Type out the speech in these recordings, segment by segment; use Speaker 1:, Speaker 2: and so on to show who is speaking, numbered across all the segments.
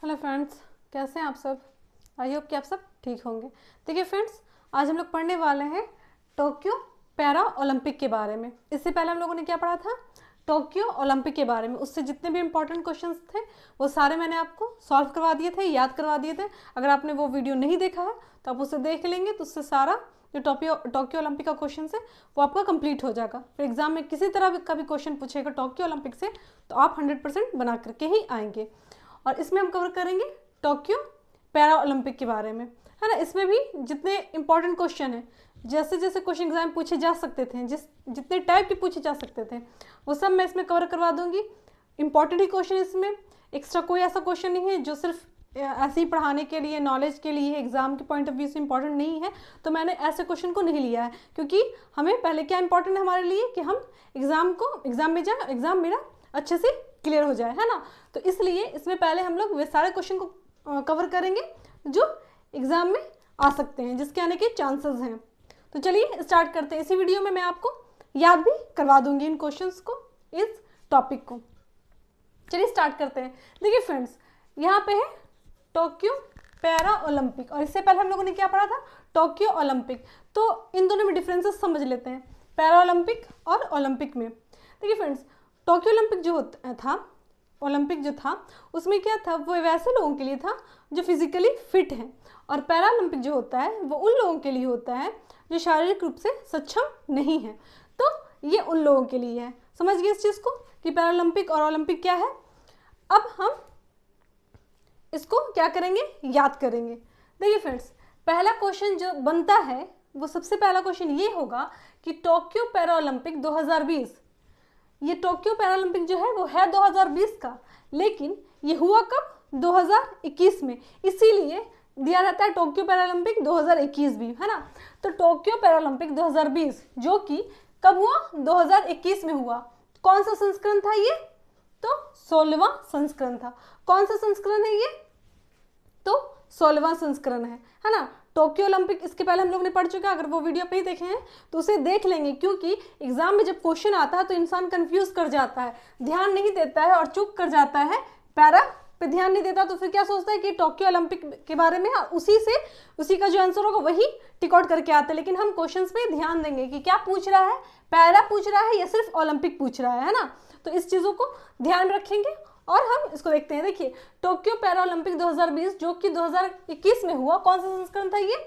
Speaker 1: Hello friends, कैसे हैं आप सब। आई होप कि आप सब ठीक होंगे। देखिए फ्रेंड्स, आज हम लोग पढ़ने वाले हैं टोक्यो पैरा ओलंपिक के बारे में। इससे पहले हम लोगों ने क्या पढ़ा था, टोक्यो ओलंपिक के बारे में। उससे जितने भी इंपॉर्टेंट क्वेश्चंस थे वो सारे मैंने आपको सॉल्व करवा दिए थे, याद करवा दिए थे। अगर आपने वो वीडियो नहीं देखा है तो आप उसे देख लेंगे, तो उससे सारा जो टोक्यो ओलंपिक का क्वेश्चन है वो आपका कंप्लीट हो जाएगा। फिर एग्जाम में किसी तरह का भी क्वेश्चन पूछेगा टोक्यो ओलंपिक से तो आप 100% बना करके ही आएंगे। और इसमें हम कवर करेंगे टोक्यो पैरा ओलंपिक के बारे में, है ना। इसमें भी जितने इंपॉर्टेंट क्वेश्चन हैं, जैसे जैसे क्वेश्चन एग्जाम पूछे जा सकते थे, जितने टाइप के पूछे जा सकते थे, वो सब मैं इसमें कवर करवा दूंगी। इंपॉर्टेंट ही क्वेश्चन इसमें, एक्स्ट्रा कोई ऐसा क्वेश्चन नहीं है जो सिर्फ ऐसे ही पढ़ाने के लिए, नॉलेज के लिए, एग्जाम के पॉइंट ऑफ व्यू से इंपॉर्टेंट नहीं है। तो मैंने ऐसे क्वेश्चन को नहीं लिया है, क्योंकि हमें पहले क्या इंपॉर्टेंट है हमारे लिए कि हम एग्जाम मेरा अच्छे से क्लियर हो जाए, है ना। तो इसलिए इसमें पहले हम लोग वे सारे क्वेश्चन को कवर करेंगे जो एग्जाम में आ सकते हैं, जिसके आने के चांसेस हैं। तो चलिए स्टार्ट करते हैं। इसी वीडियो में मैं आपको याद भी करवा दूंगी इन क्वेश्चंस को, इस टॉपिक को। चलिए स्टार्ट करते हैं। देखिए फ्रेंड्स, यहाँ पे है टोक्यो पैरा ओलंपिक, और इससे पहले हम लोगों ने क्या पढ़ा था, टोक्यो ओलंपिक। तो इन दोनों में डिफरेंसेस समझ लेते हैं, पैरा ओलंपिक और ओलंपिक में। देखिए फ्रेंड्स, टोक्यो ओलंपिक जो था, ओलंपिक जो था, उसमें क्या था, वो वैसे लोगों के लिए था जो फिजिकली फिट हैं। और पैरा ओलंपिक जो होता है वो उन लोगों के लिए होता है जो शारीरिक रूप से सक्षम नहीं है। तो ये उन लोगों के लिए है। समझ गए इस चीज़ को कि पैरा ओलंपिक और ओलंपिक क्या है। अब हम इसको क्या करेंगे, याद करेंगे। देखिए फ्रेंड्स, पहला क्वेश्चन जो बनता है वो सबसे पहला क्वेश्चन ये होगा कि टोक्यो पैरा ओलंपिक 2020, ये टोक्यो पैरा ओलंपिक जो है वो है 2020 का, लेकिन ये हुआ कब, 2021 में। इसीलिए दिया रहता है टोक्यो पैरा ओलंपिक 2021 भी, है ना। तो टोक्यो पैरा ओलंपिक 2020 जो कि कब हुआ, 2021 में हुआ। कौन सा संस्करण था ये, तो 16वां संस्करण था। कौन सा संस्करण है ये, तो 16वां संस्करण है ना। टोक्यो ओलंपिक इसके पहले हम लोग ने पढ़ चुका है, अगर वो वीडियो पे ही देखे हैं तो उसे देख लेंगे, क्योंकि एग्जाम में जब क्वेश्चन आता है तो इंसान कंफ्यूज कर जाता है, ध्यान नहीं देता है और चूक कर जाता है, पैरा पे ध्यान नहीं देता, तो फिर क्या सोचता है कि टोक्यो ओलंपिक के बारे में उसी का जो आंसर होगा वही टिक आउट करके आता है। लेकिन हम क्वेश्चंस पे ध्यान देंगे कि क्या पूछ रहा है, पैरा पूछ रहा है या सिर्फ ओलंपिक पूछ रहा है ना। तो इस चीज़ों को ध्यान रखेंगे और हम इसको देखते हैं। देखिए, टोक्यो पैरा ओलंपिक 2020 जो कि 2021 में हुआ, कौन सा संस्करण था ये,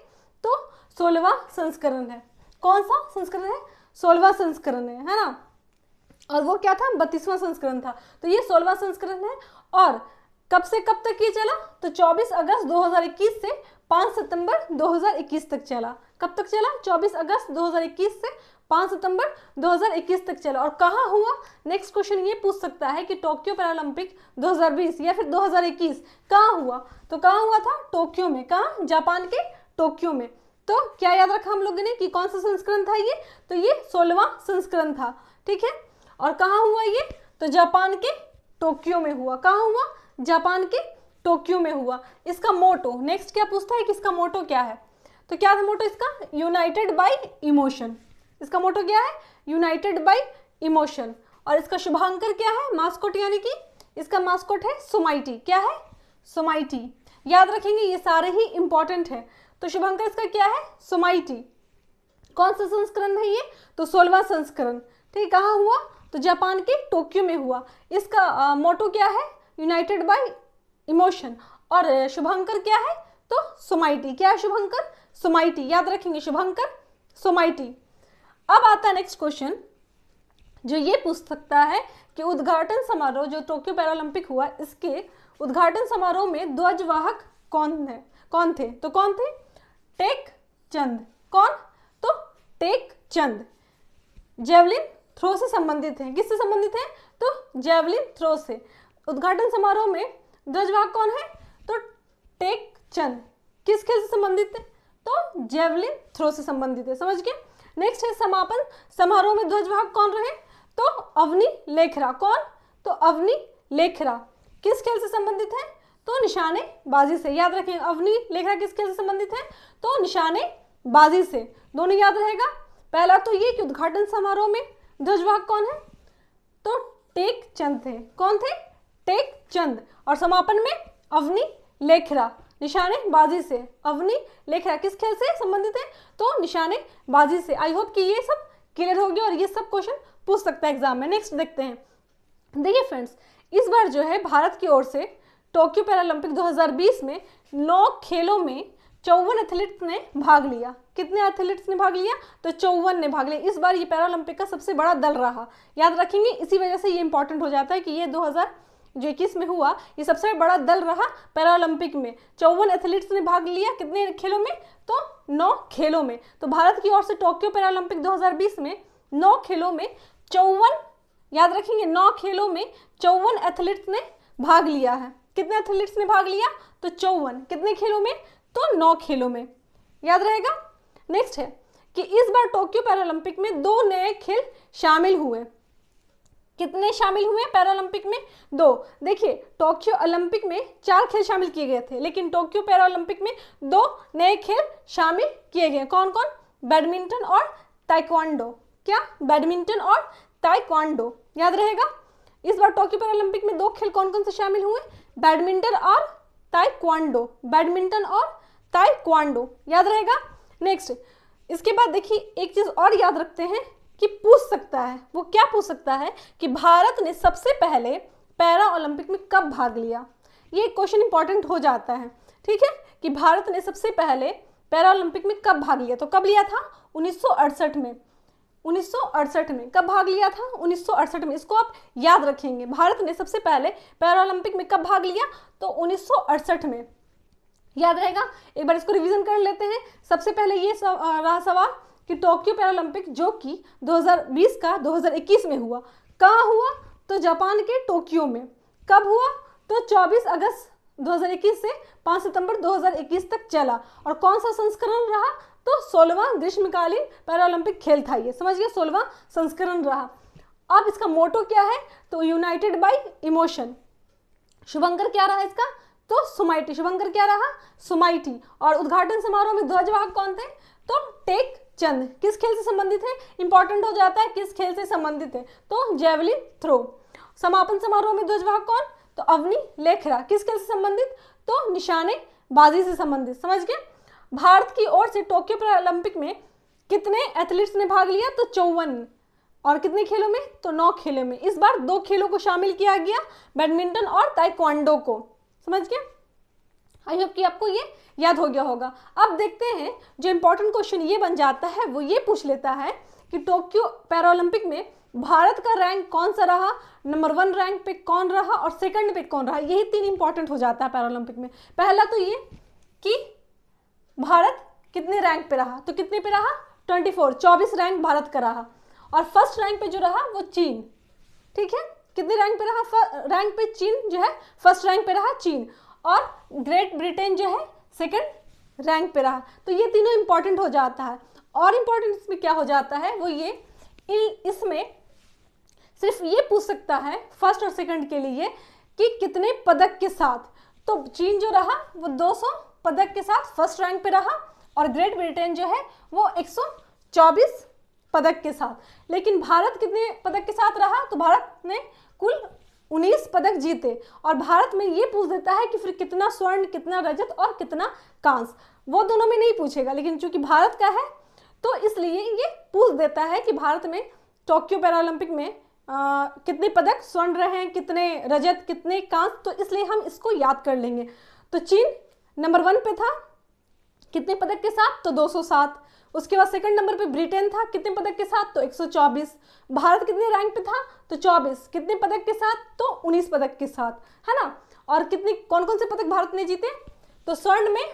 Speaker 1: तो 16वां संस्करण है। कौन सा संस्करण है, 16वां संस्करण है ना। और वो क्या था, 32वां संस्करण था। तो ये 16वां संस्करण है। और कब से कब तक ये चला, तो 24 अगस्त 2021 से 5 सितंबर 2021 तक चला। कब तक चला, 24 अगस्त 2021 से 5 सितंबर 2021 तक चला। और कहाँ हुआ, नेक्स्ट क्वेश्चन ये पूछ सकता है कि टोक्यो पैरा ओलंपिक 2020 या फिर 2021 कहाँ हुआ, तो कहाँ हुआ था, टोक्यो में। कहाँ, जापान के टोक्यो में। तो क्या याद रखा हम लोगों ने कि कौन सा संस्करण था ये, तो ये 16वां संस्करण था, ठीक है। और कहाँ हुआ ये, तो जापान के टोक्यो में हुआ। कहाँ हुआ, जापान के टोक्यो में हुआ। इसका मोटो, नेक्स्ट क्या पूछता है कि इसका मोटो क्या है, तो क्या था मोटो इसका, यूनाइटेड बाय इमोशन। इसका मोटो क्या है, यूनाइटेड बाय इमोशन। और इसका शुभांकर क्या है, मास्कोट, यानी कि इसका मास्कोट है सोमाइटी। क्या है, सोमाइटी। याद रखेंगे, ये सारे ही इंपॉर्टेंट है। तो शुभांकर इसका क्या है, सोमाइटी। कौन सा संस्करण है ये, तो 16वां संस्करण, ठीक। कहाँ हुआ, तो जापान के टोक्यो में हुआ। इसका मोटो क्या है, यूनाइटेड बाय इमोशन। और शुभंकर क्या है, तो सोमाइटी। क्या है शुभंकर, सोमाइटी। याद रखेंगे, शुभंकर सोमाइटी। अब आता है नेक्स्ट क्वेश्चन, जो ये पूछ सकता है कि उद्घाटन समारोह जो टोक्यो पैरा ओलंपिक हुआ, इसके उद्घाटन समारोह में ध्वजवाहक कौन थे, तो कौन थे, टेक चंद। कौन, तो टेक चंद। जेवलिन थ्रो से संबंधित है। किससे संबंधित है, तो जेवलिन थ्रो से। उद्घाटन समारोह में ध्वजवाहक कौन है, तो टेक चंद। किस खेल से संबंधित है, तो जेवलिन थ्रो से संबंधित है। समझ गए। नेक्स्ट है समापन समारोह में ध्वजवाहक कौन रहे, तो अवनी लेखरा। कौन, तो अवनी लेखरा। किस खेल से संबंधित है, तो निशानेबाजी से। याद रखें, अवनी लेखरा किस खेल से संबंधित है, तो निशानेबाजी से। दोनों याद रहेगा। पहला तो ये कि उद्घाटन समारोह में ध्वजवाहक कौन है, तो टेक चंद थे। कौन थे, टेक चंद। और समापन में अवनी लेखरा, निशानेबाजी से। अवनी लेखरा किस खेल से संबंधित है? तो निशानेबाजी से। आई होप कि ये सब क्लियर हो गया और ये सब क्वेश्चन पूछ सकता है एग्जाम में। नेक्स्ट देखते हैं। देखिए फ्रेंड्स, इस बार जो है भारत की ओर से टोक्यो पैरालंपिक 2020 में 9 खेलों में 54 एथलीट्स ने भाग लिया। कितने एथलीट्स ने भाग लिया? तो 54 ने भाग लिया। इस बार ये पैरालंपिक का सबसे बड़ा दल रहा, याद रखेंगे। इसी वजह से ये इंपॉर्टेंट हो जाता है कि ये 2021 में हुआ, ये सबसे बड़ा दल रहा पैरालंपिक में। 54 एथलीट्स ने भाग लिया। कितने खेलों में? तो 9 खेलों में। तो भारत की ओर से टोक्यो पैरालंपिक 2020 में 9 खेलों में 54, याद रखेंगे, 9 खेलों में 54 एथलीट्स ने भाग लिया है। कितने एथलीट्स ने भाग लिया? तो 54। कितने खेलों में? तो 9 खेलों में, याद रहेगा। नेक्स्ट है कि इस बार टोक्यो पैरालंपिक में 2 नए खेल शामिल हुए। कितने शामिल हुए पैरालंपिक में? 2। देखिए, टोक्यो ओलंपिक में 4 खेल शामिल किए गए थे, लेकिन टोक्यो पैरालंपिक में 2 नए खेल शामिल किए गए। कौन कौन? बैडमिंटन और ताइक्वांडो। क्या? बैडमिंटन और ताइक्वांडो, याद रहेगा। इस बार टोक्यो पैरालंपिक में 2 खेल कौन कौन से शामिल हुए? बैडमिंटन और ताइक्वांडो। बैडमिंटन और ताइक्वांडो, याद रहेगा। नेक्स्ट, इसके बाद देखिए एक चीज और याद रखते हैं कि पूछ सकता है। वो क्या पूछ सकता है? कि भारत ने सबसे पहले पैरा ओलंपिक में कब भाग लिया। ये क्वेश्चन इंपॉर्टेंट हो जाता है, ठीक है, कि भारत ने सबसे पहले पैरा ओलंपिक में कब भाग लिया। तो कब लिया था? 1968 में। 1968 में कब भाग लिया था? 1968 में। इसको आप याद रखेंगे। भारत ने सबसे पहले पैरा ओलंपिक में कब भाग लिया? तो 1968 में, याद रहेगा। एक बार इसको रिवीजन कर लेते हैं। सबसे पहले ये रहा सवाल कि टोक्यो पैरालंपिक जो कि 2020 का 2021 में हुआ, कहाँ हुआ? तो जापान के टोक्यो में। कब हुआ? तो 24 अगस्त 2021 से 5 सितंबर 2021 तक चला। और कौन सा संस्करण रहा? तो 16वां ग्रीष्मकालीन पैरालंपिक खेल था ये, समझ गए, 16वां संस्करण रहा। अब इसका मोटो क्या है? तो यूनाइटेड बाय इमोशन। शुभंकर क्या रहा इसका? तो सुमाइटी। शुभंकर क्या रहा? सुमाइटी। और उद्घाटन समारोह में ध्वजवाहक कौन थे? तो टेक चंद। किस खेल से संबंधित है? इंपॉर्टेंट हो जाता है किस खेल से संबंधित है, तो जेवलिन थ्रो। समापन समारोह में ध्वजवाहक कौन? तो अवनी लेखरा। किस खेल से संबंधित? तो निशानेबाजी से संबंधित, समझ गए। भारत की ओर से टोक्यो पैरालंपिक में कितने एथलीट्स ने भाग लिया? तो 54। और कितने खेलों में? तो 9 खेलों में। इस बार 2 खेलों को शामिल किया गया, बैडमिंटन और ताइक्वांडो को, समझ गए। आई होप कि आपको ये याद हो गया होगा। अब देखते हैं, जो इंपॉर्टेंट क्वेश्चन ये बन जाता है वो ये पूछ लेता है कि टोक्यो पैरालंपिक में भारत का रैंक कौन सा रहा, नंबर 1 रैंक पे कौन रहा और सेकंड पे कौन रहा। यही 3 इंपॉर्टेंट हो जाता है पैरालंपिक में। पहला तो ये कि भारत कितने रैंक पे रहा, तो कितने पे रहा? 24 रैंक भारत का रहा। और फर्स्ट रैंक पे जो रहा वो चीन, ठीक है। कितने रैंक पे रहा? रैंक पे चीन जो है फर्स्ट रैंक पे रहा, चीन। और ग्रेट ब्रिटेन जो है सेकंड रैंक पे रहा। तो ये तीनों इंपॉर्टेंट हो जाता है। और इंपॉर्टेंट इसमें क्या हो जाता है वो ये, इसमें सिर्फ ये पूछ सकता है फर्स्ट और सेकंड के लिए कि कितने पदक के साथ। तो चीन जो रहा वो 200 पदक के साथ फर्स्ट रैंक पे रहा और ग्रेट ब्रिटेन जो है वो 124 पदक के साथ। लेकिन भारत कितने पदक के साथ रहा? तो भारत ने कुल 19 पदक जीते। और भारत में ये पूछ देता है कि फिर कितना स्वर्ण, कितना रजत और कितना कांस्य। वो दोनों में नहीं पूछेगा, लेकिन चूंकि भारत का है तो इसलिए ये पूछ देता है कि भारत में टोक्यो पैरालंपिक में कितने पदक स्वर्ण रहे हैं, कितने रजत, कितने कांस्य। तो इसलिए हम इसको याद कर लेंगे। तो चीन नंबर 1 पे था, कितने पदक के साथ? तो 207। उसके बाद सेकंड नंबर पे ब्रिटेन था, कितने पदक के साथ? तो 124। भारत कितने रैंक पे था? तो 24। कितने पदक के साथ? तो 19 पदक के साथ, है ना। और कितने कौन कौन से पदक भारत ने जीते? तो स्वर्ण में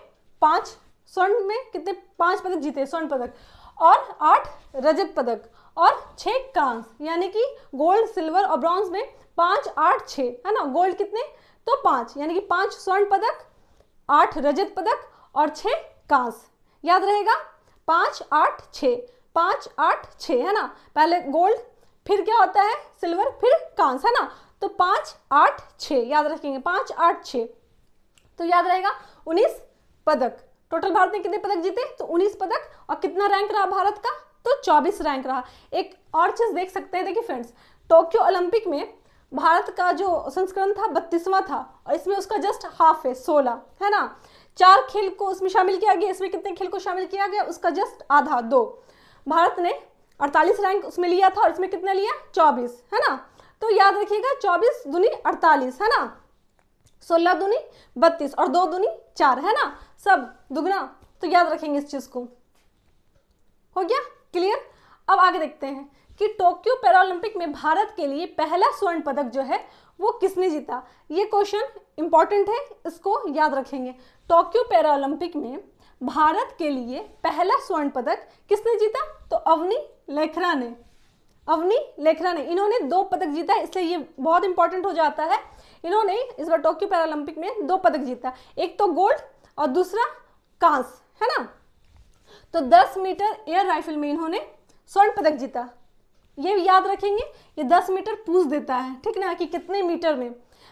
Speaker 1: 5, स्वर्ण में कितने? 5 पदक जीते, स्वर्ण पदक। और 8 रजत पदक और 6 कांस्य, यानी कि गोल्ड, सिल्वर और ब्रॉन्ज में 5, 8, 6, है ना। गोल्ड कितने? तो 5, यानी कि 5 स्वर्ण पदक, 8 रजत पदक और 6 कांस्य, याद रहेगा। 5, 8, 6, 5, 8, 6, है ना। पहले गोल्ड, फिर क्या होता है? सिल्वर, फिर कांस्य, है ना। तो 5, 8, 6 याद रखेंगे। 5, 8, 6 तो याद रहेगा 19 पदक। टोटल भारत ने कितने पदक जीते? तो 19 पदक। और कितना रैंक रहा भारत का? तो 24 रैंक रहा। एक और चीज देख सकते हैं, देखिए फ्रेंड्स, टोक्यो ओलंपिक में भारत का जो संस्करण था 32वां था और इसमें उसका जस्ट हाफ है 16, है ना। 4 खेल को उसमें शामिल किया गया, इसमें कितने खेल को शामिल किया गया, उसका जस्ट आधा 2। भारत ने 48 रैंक उसमें लिया था और इसमें कितना लिया 24, है ना। तो याद रखिएगा 24 दूनी 48, है ना, 16 दूनी 32 और 2 दूनी 4, है ना, सब दुगना। तो याद रखेंगे इस चीज को। हो गया क्लियर। अब आगे देखते हैं कि टोक्यो पैरालंपिक में भारत के लिए पहला स्वर्ण पदक जो है वो किसने जीता। ये क्वेश्चन इंपॉर्टेंट है, इसको याद रखेंगे। टोक्यो पैरालंपिक में भारत के लिए पहला स्वर्ण पदक किसने जीता, तो अवनी लेखरा ने। अवनी लेखरा ने, इन्होंने 2 पदक जीता है, इसलिए ये बहुत इंपॉर्टेंट हो जाता है। इन्होंने इस बार टोक्यो पैरालंपिक में 2 पदक जीता, एक तो गोल्ड और दूसरा कांस्य, है ना। तो 10 मीटर एयर राइफल में इन्होंने स्वर्ण पदक जीता। ये याद रखेंगे, ये 10 मीटर पूछ देता है, ठीक ना, कि कितने मीटर में,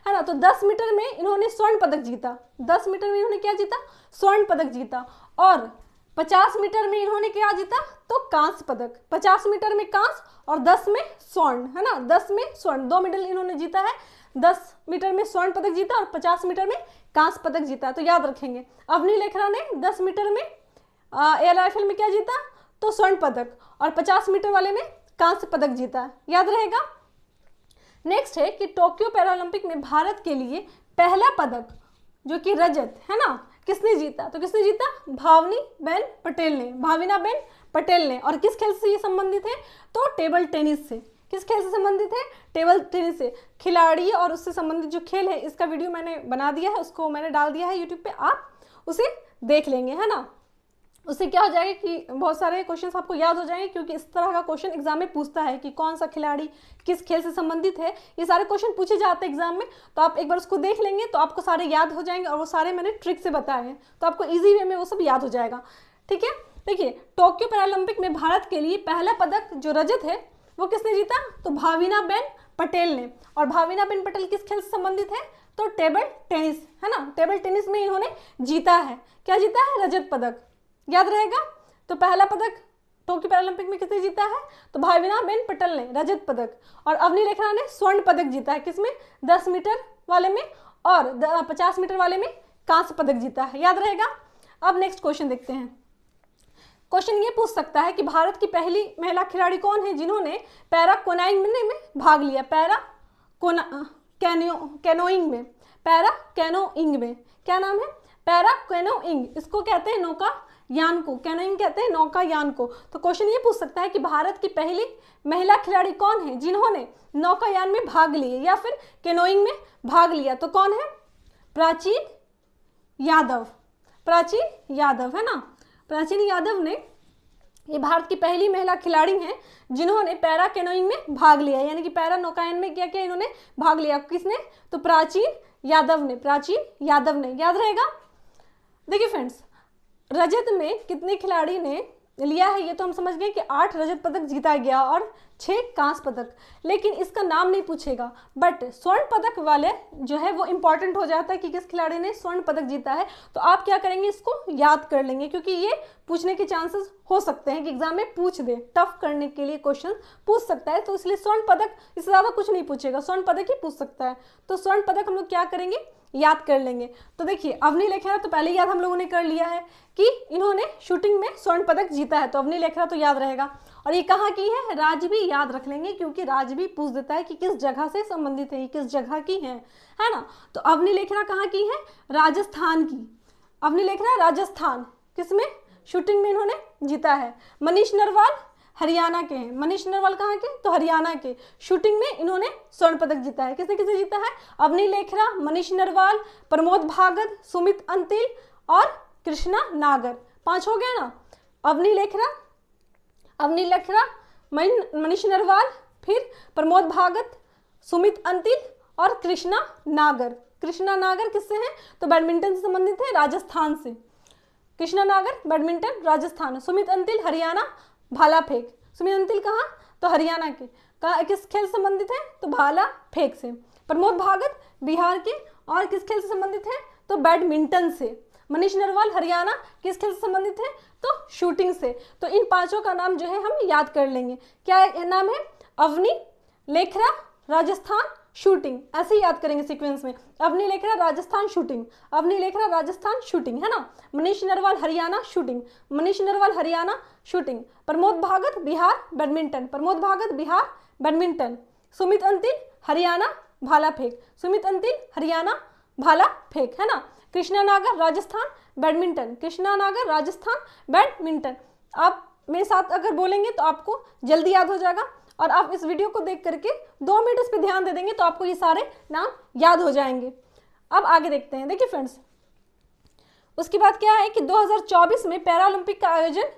Speaker 1: है ना। तो 10 मीटर में इन्होंने स्वर्ण पदक जीता, 10 मीटर में इन्होंने क्या जीता, स्वर्ण पदक जीता। और 50 मीटर में इन्होंने क्या जीता, तो कांस्य पदक। 50 मीटर में कांस्य और 10 में स्वर्ण, है ना, 10 में स्वर्ण, 2 मेडल इन्होंने जीता है। 10 मीटर में स्वर्ण पदक जीता और 50 मीटर में कांस्य पदक जीता। तो याद रखेंगे अवनी लेखरा ने 10 मीटर में एयर राइफल में क्या जीता, तो स्वर्ण पदक, और 50 मीटर वाले में कांस्य पदक जीता, याद रहेगा। नेक्स्ट है कि टोक्यो पैरालंपिक में भारत के लिए पहला पदक जो कि रजत, है ना, किसने जीता, तो किसने जीता, भावनीबेन पटेल ने, भाविनाबेन पटेल ने। और किस खेल से ये संबंधित है, तो टेबल टेनिस से। किस खेल से संबंधित है, टेबल टेनिस से। खिलाड़ी और उससे संबंधित जो खेल है इसका वीडियो मैंने बना दिया है, उसको मैंने डाल दिया है यूट्यूब पे, आप उसे देख लेंगे, है ना। उससे क्या हो जाएगा कि बहुत सारे क्वेश्चंस आपको याद हो जाएंगे, क्योंकि इस तरह का क्वेश्चन एग्जाम में पूछता है कि कौन सा खिलाड़ी किस खेल से संबंधित है। ये सारे क्वेश्चन पूछे जाते हैं एग्जाम में, तो आप एक बार उसको देख लेंगे तो आपको सारे याद हो जाएंगे, और वो सारे मैंने ट्रिक से बताए हैं, तो आपको ईजी वे में वो सब याद हो जाएगा, ठीक है। देखिए टोक्यो पैरालंपिक में भारत के लिए पहला पदक जो रजत है वो किसने जीता, तो भाविनाबेन पटेल ने। और भाविनाबेन पटेल किस खेल से संबंधित है, तो टेबल टेनिस, है ना, टेबल टेनिस में इन्होंने जीता है, क्या जीता है, रजत पदक, याद रहेगा। तो पहला पदक टोक्यो पैरालंपिक में किसने जीता है, तो भाविनाबेन पटेल ने, रजत पदक। और अवनी लेखरा ने स्वर्ण पदक जीता है, किसमें, 10 मीटर वाले में, और 50 मीटर वाले में कांस्य पदक जीता है, याद रहेगा। अब नेक्स्ट क्वेश्चन देखते हैं। क्वेश्चन ये पूछ सकता है कि भारत की पहली महिला खिलाड़ी कौन है जिन्होंने पैरा कोनाइंग में भाग लिया, पैरा कैनोइंग में, पैरा कैनोइंग में, क्या नाम है, पैरा कैनोइंग। इसको कहते हैं नौकायान को, कैनोइंग कहते हैं नौकायान को। तो क्वेश्चन ये पूछ सकता है कि भारत की पहली महिला खिलाड़ी कौन है जिन्होंने नौकायान में भाग लिए या फिर कैनोइंग में भाग लिया, तो कौन है, प्राचीन यादव, प्राचीन यादव, है ना। प्राचीन यादव ने, ये भारत की पहली महिला खिलाड़ी हैं जिन्होंने पैरा कैनोइंग में भाग लिया, यानी कि पैरा नौकायन में क्या किया इन्होंने भाग लिया, किसने, तो प्राचीन यादव ने, प्राचीन यादव ने, याद रहेगा। देखिए फ्रेंड्स, रजत में कितने खिलाड़ी ने लिया है ये तो हम समझ गए कि 8 रजत पदक जीता गया और 6 कांस्य पदक, लेकिन इसका नाम नहीं पूछेगा। बट स्वर्ण पदक वाले जो है वो इंपॉर्टेंट हो जाता है कि किस खिलाड़ी ने स्वर्ण पदक जीता है, तो आप क्या करेंगे, इसको याद कर लेंगे, क्योंकि ये पूछने के चांसेस हो सकते हैं कि एग्जाम में पूछ दे, टफ करने के लिए क्वेश्चन पूछ सकता है। तो इसलिए स्वर्ण पदक, इससे ज़्यादा कुछ नहीं पूछेगा, स्वर्ण पदक ही पूछ सकता है। तो स्वर्ण पदक हम लोग क्या करेंगे, याद कर लेंगे। तो देखिए अवनी लेखरा तो पहले याद हम लोगों ने कर लिया है कि इन्होंने शूटिंग में स्वर्ण पदक जीता है, तो अवनी लेखरा तो याद रहेगा। और ये कहाँ की है, राज्य भी याद रख लेंगे, क्योंकि राज्य भी पूछ देता है कि किस जगह से संबंधित है, किस जगह की है ना। तो अवनी लेखरा कहाँ की है, राजस्थान की, अवनी लेखरा राजस्थान, किसमें, शूटिंग में इन्होंने जीता है। मनीष नरवाल हरियाणा के हैं, मनीष नरवाल कहाँ के, तो हरियाणा के, शूटिंग में इन्होंने स्वर्ण पदक जीता है। किसने किसने जीता है, अवनी लेखरा, मनीष नरवाल, प्रमोद भागत, सुमित अंतिल और कृष्णा नागर। 5 हो गया ना, अवनी लेखरा, मनीष नरवाल, फिर प्रमोद भागत, सुमित अंतिल और कृष्णा नागर। कृष्णा नागर किससे हैं, तो बैडमिंटन से संबंधित है, राजस्थान से। कृष्णा नागर बैडमिंटन राजस्थान, सुमित अंतिल हरियाणा भाला फेंक, सुमित अंतिल कहाँ, तो हरियाणा के, कहाँ किस खेल से संबंधित है, तो भाला फेंक से। प्रमोद भागत बिहार के और किस खेल से संबंधित है, तो बैडमिंटन से। मनीष नरवाल हरियाणा किस खेल से संबंधित है, तो शूटिंग से। तो इन 5 का नाम जो है हम याद कर लेंगे। क्या नाम है, अवनी लेखरा राजस्थान, शूटिंग, ऐसे ही याद करेंगे सीक्वेंस में। अवनी लेखरा राजस्थान शूटिंग, अवनी लेखरा राजस्थान शूटिंग, है ना। Manish Narwal Haryana shooting, Manish Narwal Haryana shooting. Pramod Bhagat Bihar badminton, Pramod Bhagat Bihar badminton. Sumit Antil Haryana भाला फेंक, सुमित अंतिल हरियाणा भाला फेंक, है ना। कृष्णा नागर राजस्थान बैडमिंटन, कृष्णा नागर राजस्थान बैडमिंटन। आप मेरे साथ अगर बोलेंगे तो आपको जल्दी याद हो जाएगा, और आप इस वीडियो को देख करके 2 मिनट इस पर ध्यान दे देंगे तो आपको ये सारे नाम याद हो जाएंगे। अब आगे देखते हैं। देखिए फ्रेंड्स, उसके बाद क्या है कि 2024 में पैरा ओलंपिक का आयोजन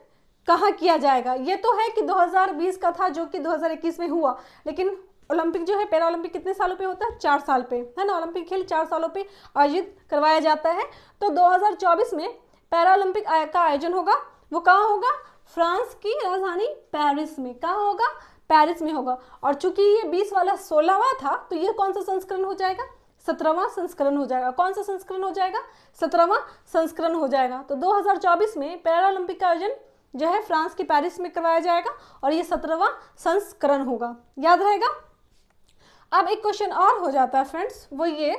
Speaker 1: कहाँ किया जाएगा। ये तो है कि 2020 का था जो कि 2021 में हुआ, लेकिन ओलंपिक जो है पैरा ओलंपिक कितने सालों पे होता है, 4 साल पे, है ना। ओलंपिक खेल 4 सालों पे आयोजित करवाया जाता है। तो 2024 में पैरा ओलंपिक का आयोजन होगा, वो कहाँ होगा, फ्रांस की राजधानी पेरिस में। कहाँ होगा, पेरिस में होगा। और चूंकि ये 20 वाला 16वां था, तो ये कौन सा संस्करण हो जाएगा, 17वां संस्करण हो जाएगा। कौन सा संस्करण हो जाएगा, 17वां संस्करण हो जाएगा। तो 2024 में पैरा ओलंपिक का आयोजन जो है फ्रांस की पेरिस में करवाया जाएगा, और ये 17वां संस्करण होगा, याद रहेगा। अब एक क्वेश्चन और हो जाता है फ्रेंड्स, वो ये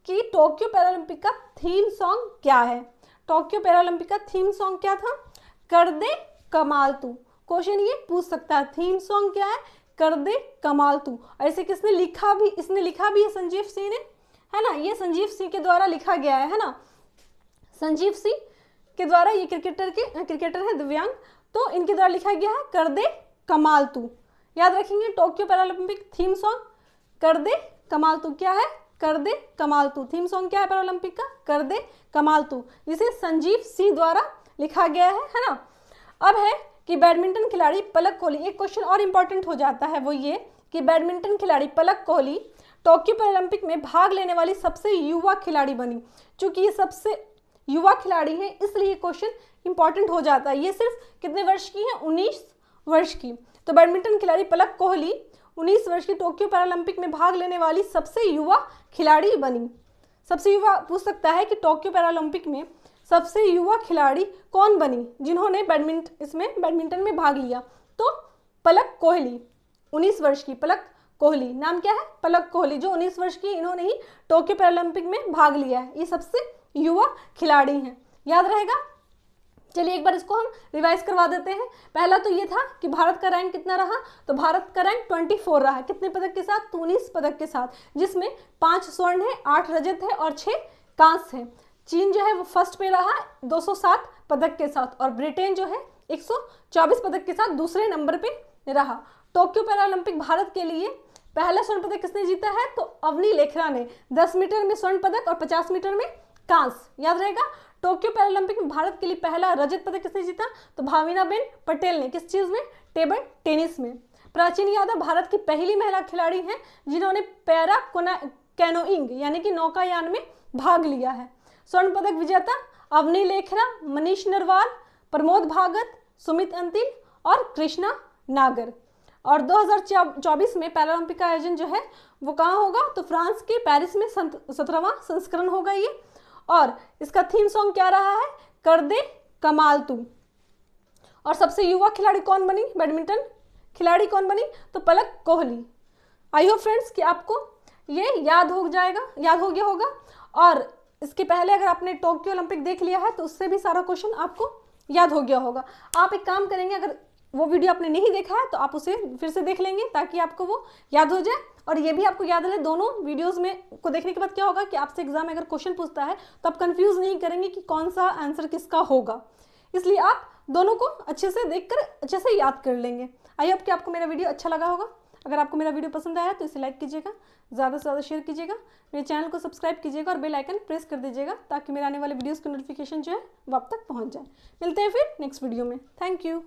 Speaker 1: कि टोक्यो पैरालंपिक का थीम सॉन्ग क्या है। टोक्यो पैरालंपिक का थीम सॉन्ग क्या था, कर दे कमाल तू। क्वेश्चन ये पूछ सकता है, थीम सॉन्ग क्या है, कर दे कमाल तू। ऐसे किसने लिखा भी, इसने लिखा भी है संजीव सिंह ने, है ना। ये संजीव सिंह के द्वारा लिखा गया है ना, संजीव सिंह के द्वारा। ये क्रिकेटर है दिव्यांग, तो इनके द्वारा लिखा गया है कर दे कमाल तू। याद रखेंगे टोक्यो पैरालंपिक थीम सॉन्ग कर दे कमाल तू क्या है, कर दे कमाल तू। थीम सॉन्ग क्या है पैरालंपिक का, कर दे कमाल तू, जिसे संजीव सिंह द्वारा लिखा गया है ना। अब है कि बैडमिंटन खिलाड़ी पलक कोहली, एक क्वेश्चन और इंपॉर्टेंट हो जाता है, वो ये कि बैडमिंटन खिलाड़ी पलक कोहली टोक्यो पैरालंपिक में भाग लेने वाली सबसे युवा खिलाड़ी बनी। चूंकि ये सबसे युवा खिलाड़ी है, इसलिए ये क्वेश्चन इंपॉर्टेंट हो जाता है। ये सिर्फ कितने वर्ष की है, 19 वर्ष की। तो बैडमिंटन खिलाड़ी पलक कोहली 19 वर्ष की टोक्यो पैरालंपिक में भाग लेने वाली सबसे युवा खिलाड़ी बनी। सबसे युवा पूछ सकता है कि टोक्यो पैरालंपिक में सबसे युवा खिलाड़ी कौन बनी जिन्होंने बैडमिंटन में भाग लिया। तो पलक कोहली, 19 वर्ष की पलक कोहली, नाम क्या है, पलक कोहली, जो 19 वर्ष की, इन्होंने ही टोक्यो पैरालंपिक में भाग लिया है। ये सबसे युवा खिलाड़ी हैं, याद रहेगा। चलिए एक बार इसको हम रिवाइज करवा देते हैं। पहला तो ये था कि भारत का रैंक कितना रहा, तो भारत का रैंक 24 रहा। कितने पदक के साथ, 19 पदक के साथ, जिसमें 5 स्वर्ण है, 8 रजत है और 6 कांस्य है। चीन जो है वो फर्स्ट पे रहा 207 पदक के साथ, और ब्रिटेन जो है 124 पदक के साथ दूसरे नंबर पे रहा। टोक्यो पैरालंपिक भारत के लिए पहला स्वर्ण पदक किसने जीता है, तो अवनी लेखरा ने 10 मीटर में स्वर्ण पदक और 50 मीटर में कांस्य, याद रहेगा। टोक्यो पैरालंपिक में भारत के लिए पहला रजत पदक किसने जीता, तो भाविनाबेन पटेल ने, किस चीज में, टेबल टेनिस में। प्राचीन यादव भारत की पहली महिला खिलाड़ी हैं जिन्होंने पैरा कैनोइंग यानी कि नौकायान में भाग लिया है। स्वर्ण पदक विजेता अवनी लेखरा, मनीष नरवाल, प्रमोद भागत, सुमित अंतिल और कृष्णा नागर। और 2024 में पैरालंपिक का आयोजन जो है वो कहाँ होगा, तो फ्रांस के पेरिस में 17वां संस्करण होगा ये। और इसका थीम सॉन्ग क्या रहा है, कर दे कमाल तू। और सबसे युवा खिलाड़ी कौन बनी, बैडमिंटन खिलाड़ी कौन बनी, तो पलक कोहली। आई होप फ्रेंड्स कि आपको ये याद हो गया होगा। और इसके पहले अगर आपने टोक्यो ओलंपिक देख लिया है तो उससे भी सारा क्वेश्चन आपको याद हो गया होगा। आप एक काम करेंगे, अगर वो वीडियो आपने नहीं देखा है तो आप उसे फिर से देख लेंगे ताकि आपको वो याद हो जाए। और ये भी आपको याद रहे, दोनों वीडियोस में को देखने के बाद क्या होगा कि आपसे एग्जाम में अगर क्वेश्चन पूछता है तो आप कंफ्यूज नहीं करेंगे कि कौन सा आंसर किसका होगा। इसलिए आप दोनों को अच्छे से देखकर अच्छे से याद कर लेंगे। आई होप कि आपको मेरा वीडियो अच्छा लगा होगा। अगर आपको मेरा वीडियो पसंद आया तो इसे लाइक कीजिएगा, ज़्यादा से ज़्यादा शेयर कीजिएगा, मेरे चैनल को सब्सक्राइब कीजिएगा और बेल आइकन प्रेस कर दीजिएगा ताकि मेरे आने वाले वीडियोस की नोटिफिकेशन जो है वो आप तक पहुंच जाए। मिलते हैं फिर नेक्स्ट वीडियो में। Thank you.